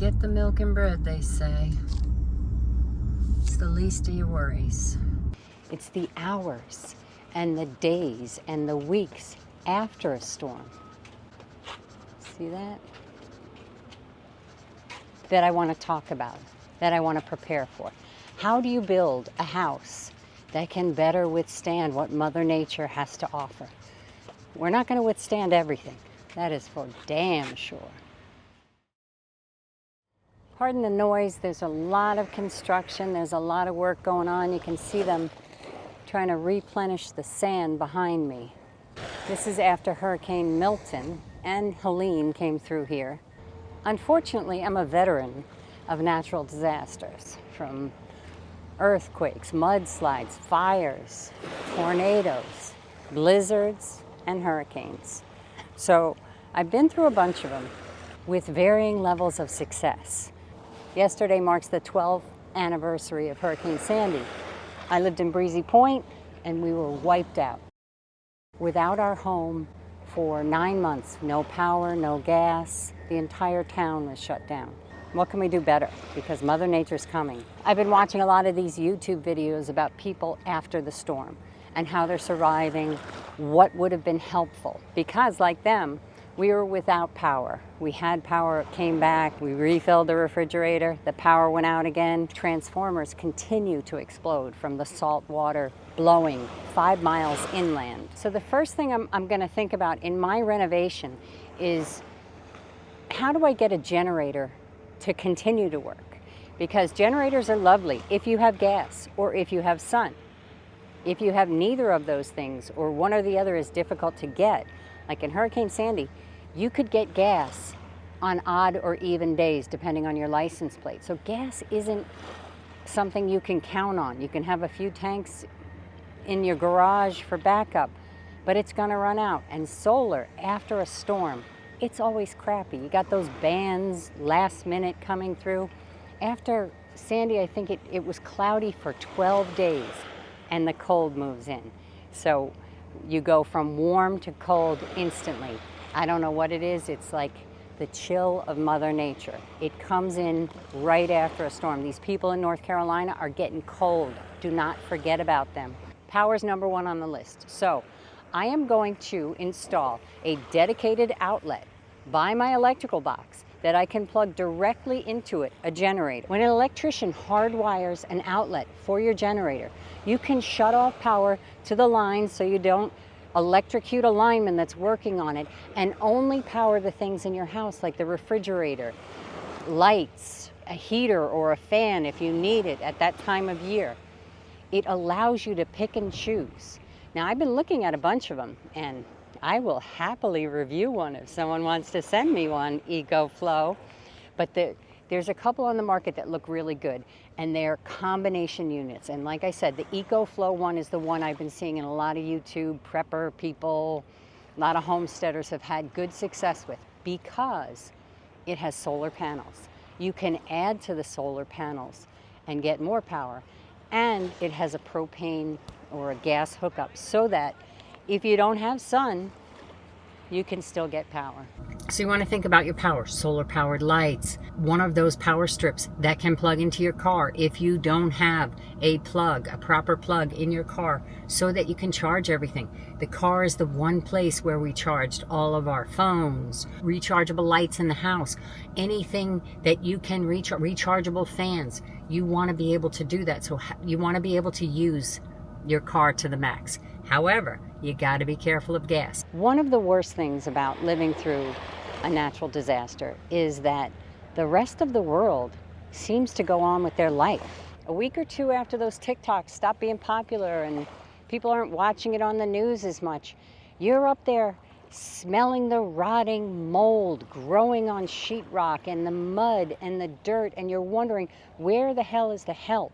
Get the milk and bread, they say. It's the least of your worries. It's the hours and the days and the weeks after a storm. See that? That I want to talk about, that I want to prepare for. How do you build a house that can better withstand what Mother Nature has to offer? We're not going to withstand everything. That is for damn sure. Pardon the noise, there's a lot of construction, there's a lot of work going on. You can see them trying to replenish the sand behind me. This is after Hurricane Milton and Helene came through here. Unfortunately, I'm a veteran of natural disasters, from earthquakes, mudslides, fires, tornadoes, blizzards, and hurricanes. So I've been through a bunch of them with varying levels of success. Yesterday marks the 12th anniversary of Hurricane Sandy. I lived in Breezy Point and we were wiped out. Without our home for 9 months, no power, no gas, the entire town was shut down. What can we do better? Because Mother Nature's coming. I've been watching a lot of these YouTube videos about people after the storm and how they're surviving, what would have been helpful. Because like them, we were without power. We had power, it came back, we refilled the refrigerator, the power went out again. Transformers continue to explode from the salt water blowing 5 miles inland. So the first thing I'm gonna think about in my renovation is, how do I get a generator to continue to work? Because generators are lovely if you have gas or if you have sun. If you have neither of those things, or one or the other is difficult to get, like in Hurricane Sandy, you could get gas on odd or even days depending on your license plate. So gas isn't something you can count on. You can have a few tanks in your garage for backup, but it's gonna run out. And solar, after a storm, it's always crappy. You got those bands last minute coming through. After Sandy, I think it was cloudy for 12 days and the cold moves in. So you go from warm to cold instantly. I don't know what it is. It's like the chill of Mother Nature. It comes in right after a storm. These people in North Carolina are getting cold. Do not forget about them. Power's number one on the list. So I am going to install a dedicated outlet by my electrical box that I can plug directly into it, a generator. When an electrician hardwires an outlet for your generator, you can shut off power to the line so you don't electrocute a lineman that's working on it, and only power the things in your house like the refrigerator, lights, a heater or a fan if you need it at that time of year. It allows you to pick and choose. Now I've been looking at a bunch of them, and I will happily review one if someone wants to send me one, EcoFlow. But there's a couple on the market that look really good, and they're combination units. And like I said, the EcoFlow one is the one I've been seeing in a lot of YouTube prepper people. A lot of homesteaders have had good success with, because it has solar panels. You can add to the solar panels and get more power. And it has a propane or a gas hookup, so that if you don't have sun, you can still get power. So you want to think about your power. Solar powered lights, one of those power strips that can plug into your car if you don't have a plug, a proper plug in your car, so that you can charge everything. The car is the one place where we charged all of our phones, rechargeable lights in the house, anything that you can rechargeable fans. You want to be able to do that. So you want to be able to use your car to the max. However, you got to be careful of gas. One of the worst things about living through a natural disaster is that the rest of the world seems to go on with their life. A week or two after those TikToks stop being popular and people aren't watching it on the news as much, you're up there smelling the rotting mold growing on sheetrock and the mud and the dirt, and you're wondering, where the hell is the help?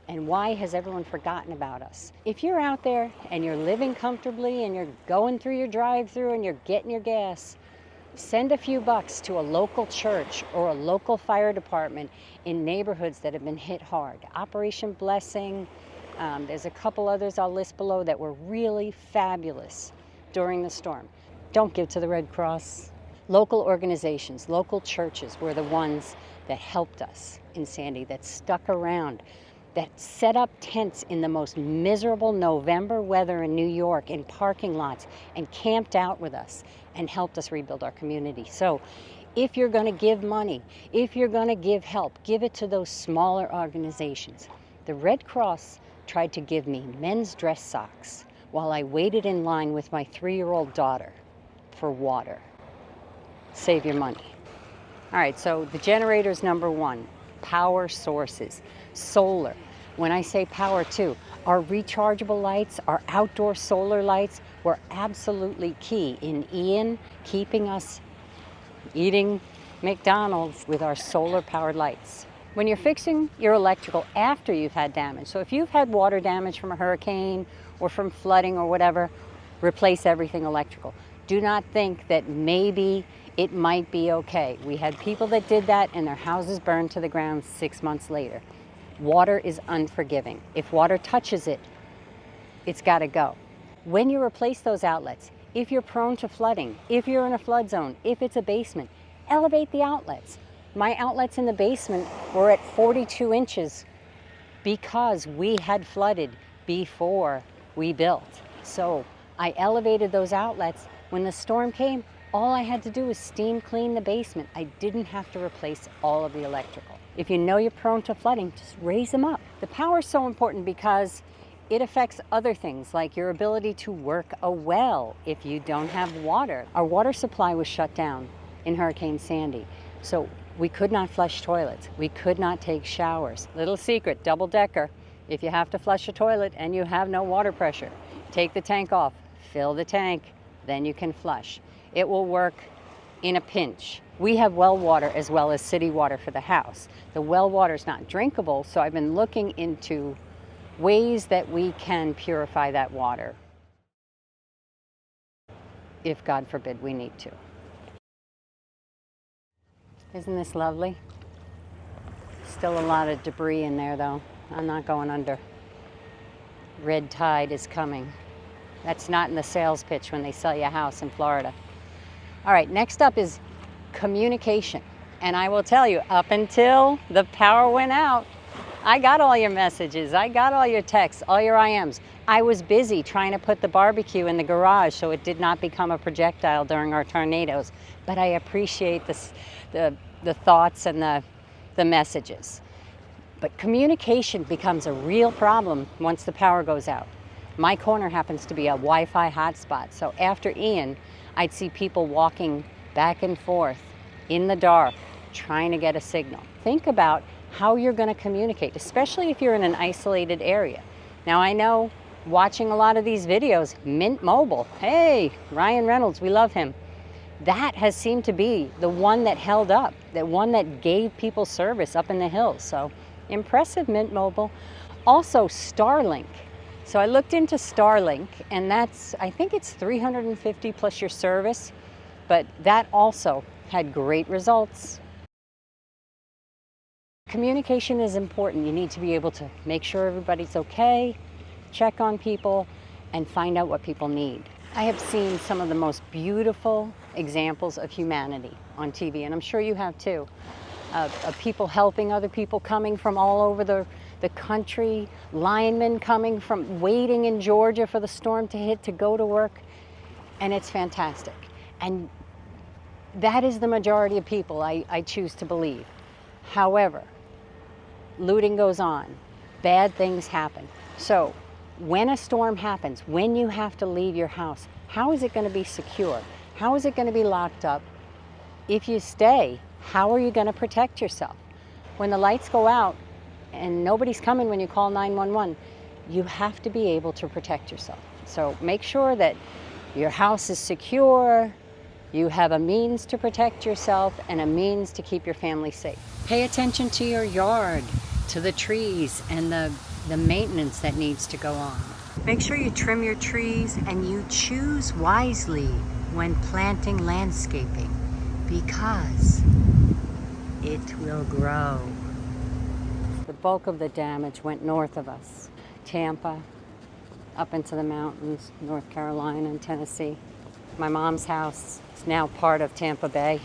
And why has everyone forgotten about us? If you're out there and you're living comfortably and you're going through your drive-through and you're getting your gas, send a few bucks to a local church or a local fire department in neighborhoods that have been hit hard. Operation Blessing, there's a couple others I'll list below that were really fabulous during the storm. Don't give to the Red Cross. Local organizations, local churches were the ones that helped us in Sandy, that stuck around, that set up tents in the most miserable November weather in New York in parking lots and camped out with us and helped us rebuild our community. So if you're going to give money, if you're going to give help, give it to those smaller organizations. The Red Cross tried to give me men's dress socks while I waited in line with my 3-year-old daughter for water. Save your money. All right, so the generator's number one. Power sources, solar. When I say power too, our rechargeable lights, our outdoor solar lights were absolutely key in Ian keeping us eating McDonald's with our solar powered lights. When you're fixing your electrical after you've had damage, so if you've had water damage from a hurricane or from flooding or whatever, replace everything electrical. Do not think that maybe it might be okay. We had people that did that and their houses burned to the ground 6 months later. Water is unforgiving. If water touches it, it's got to go. When you replace those outlets, if you're prone to flooding, if you're in a flood zone, if it's a basement, elevate the outlets. My outlets in the basement were at 42 inches because we had flooded before we built. So I elevated those outlets. When the storm came, all I had to do was steam clean the basement. I didn't have to replace all of the electrical. If you know you're prone to flooding, just raise them up. The power is so important because it affects other things like your ability to work a well if you don't have water. Our water supply was shut down in Hurricane Sandy, so we could not flush toilets. We could not take showers. Little secret, double decker. If you have to flush a toilet and you have no water pressure, take the tank off, fill the tank, then you can flush. It will work in a pinch. We have well water as well as city water for the house. The well water is not drinkable, so I've been looking into ways that we can purify that water if, God forbid, we need to. Isn't this lovely? Still a lot of debris in there though. I'm not going under. Red tide is coming. That's not in the sales pitch when they sell you a house in Florida. All right, next up is communication. And I will tell you, up until the power went out, I got all your messages, I got all your texts, all your IMs. I was busy trying to put the barbecue in the garage so it did not become a projectile during our tornadoes. But I appreciate the thoughts and the messages. But communication becomes a real problem once the power goes out. My corner happens to be a Wi-Fi hotspot, so after Ian, I'd see people walking back and forth in the dark, trying to get a signal. Think about how you're going to communicate, especially if you're in an isolated area. Now I know, watching a lot of these videos, Mint Mobile, hey, Ryan Reynolds, we love him. That has seemed to be the one that held up, the one that gave people service up in the hills. So impressive, Mint Mobile. Also Starlink. So I looked into Starlink, and that's, I think it's 350 plus your service, but that also had great results. Communication is important. You need to be able to make sure everybody's okay, check on people, and find out what people need. I have seen some of the most beautiful examples of humanity on TV, and I'm sure you have too, of people helping other people, coming from all over the country, linemen coming from, waiting in Georgia for the storm to hit to go to work, and it's fantastic. And that is the majority of people, I choose to believe. However, looting goes on, bad things happen. So when a storm happens, when you have to leave your house, how is it going to be secure? How is it going to be locked up? If you stay, how are you going to protect yourself? When the lights go out and nobody's coming when you call 911, you have to be able to protect yourself. So make sure that your house is secure, you have a means to protect yourself and a means to keep your family safe. Pay attention to your yard, to the trees and the maintenance that needs to go on. Make sure you trim your trees and you choose wisely when planting landscaping, because it will grow. The bulk of the damage went north of us. Tampa, up into the mountains, North Carolina and Tennessee. My mom's house is now part of Tampa Bay.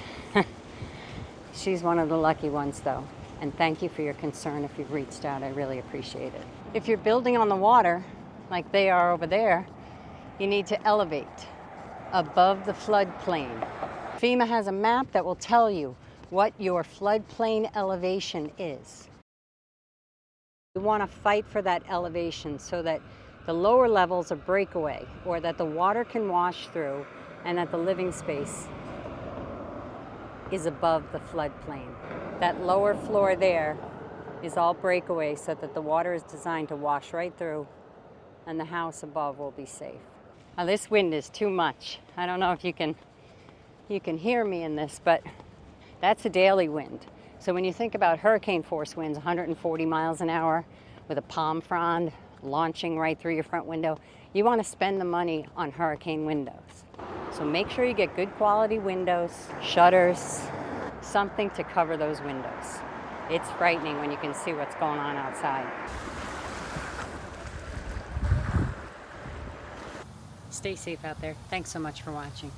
She's one of the lucky ones though. And thank you for your concern if you've reached out. I really appreciate it. If you're building on the water, like they are over there, you need to elevate above the floodplain. FEMA has a map that will tell you what your floodplain elevation is. You want to fight for that elevation so that the lower levels are breakaway, or that the water can wash through and that the living space is above the floodplain. That lower floor there is all breakaway so that the water is designed to wash right through and the house above will be safe. Now this wind is too much. I don't know if you can hear me in this, but that's a daily wind. So when you think about hurricane force winds, 140 miles an hour with a palm frond launching right through your front window, you want to spend the money on hurricane windows. So make sure you get good quality windows, shutters, something to cover those windows. It's frightening when you can see what's going on outside. Stay safe out there. Thanks so much for watching.